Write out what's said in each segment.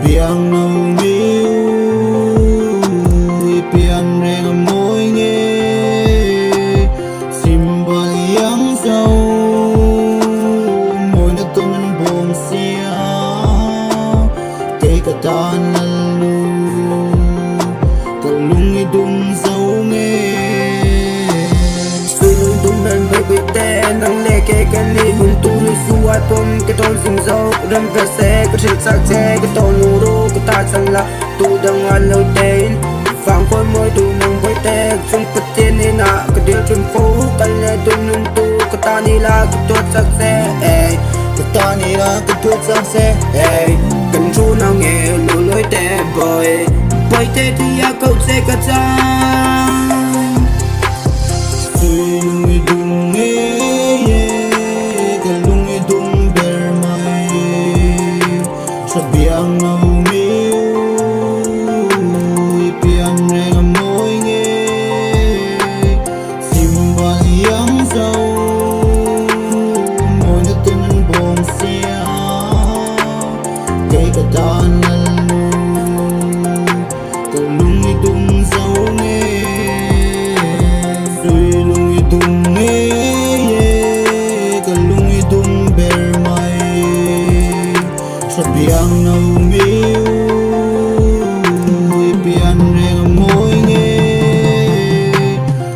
Biang nâu nghiêu pian reng môi nghe sim yang sâu môi nó tuôn bông xia kể cả ta năn lu cả lung đung dấu nghe sương tung đơn với bị tê nắng lệ kê cái ly hùng tu lưu suat pom cái tôn sing dâu râm cả xe cái chuyện sắc xe cái tôn nụ đô cái ta sang là tu đang ăn lâu tên vàng khôi môi tu nâng với tê chung cái tiền này nà cái điều trên phố cái lệ tu nung tu cái ta ni là cái tuột sắc xe cái ta ni là cái tuột sắc xe cần chú nào nghe lối lối tê bơi bơi tê thì à câu xe cái cha biang nâu nghiêu pian reng môi nghe sim yang sâu môi nó tuôn bông xia kể cả ta năn lu cả lung đung dấu nghe rồi lung đung nghe cả lung đung ber mai biang nâu nghiêu pian reng môi nghe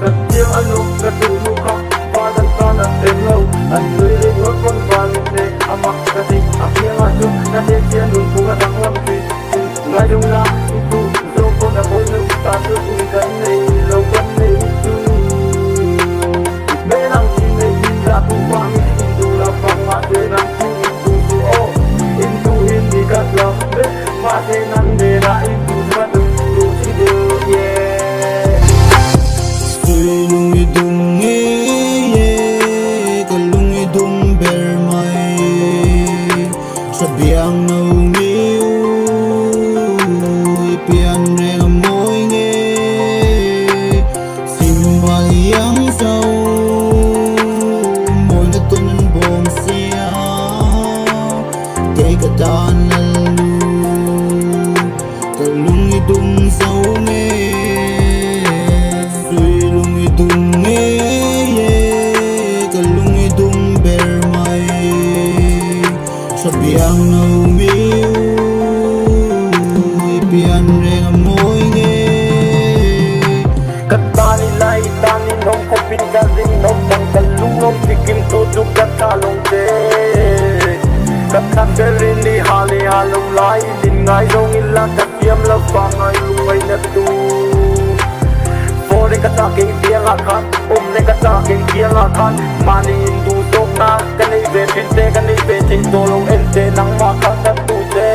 rất nhiều anh lúc rất đủ nụ khóc và rất to là thêm lâu anh người đi ngược con và lúc này à mặc cái gì à kia là chung đã đến chia luôn cũng là đang làm gì ngay đúng là tu dâu con đã bối lưu ta đưa cùng cái này lâu quen này bên hàng chi này ra tu quang tu là vàng mà thế năng tu ô kat love ma te nan de ra itu satu si de lung dung nghe ka lung dung ber mai sa biang nâu nghiêu pian reng môi nghe sim yang sâu môi nó tuôn bông xia kể cả ta năn lu cả lung đung dấu nghe rồi lung đung nghe cả lung đung ber mai sa biang nâu nghiêu pian reng môi nghe katani lai tani nom ko pin ka ding nom tang kalung nom tikim to juk ka long te katha rini hali halong lai din ngai dong illa kapiam la pa ngai lungai na tu for ka ta ke piang akhan ne ka ta ke piang akhan mani indu tok na kanai ve tin te kanai ve tin to long ente nang ma ka tu te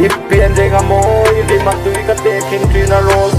ipian de ga moi ri ma tu ka te kin trina ros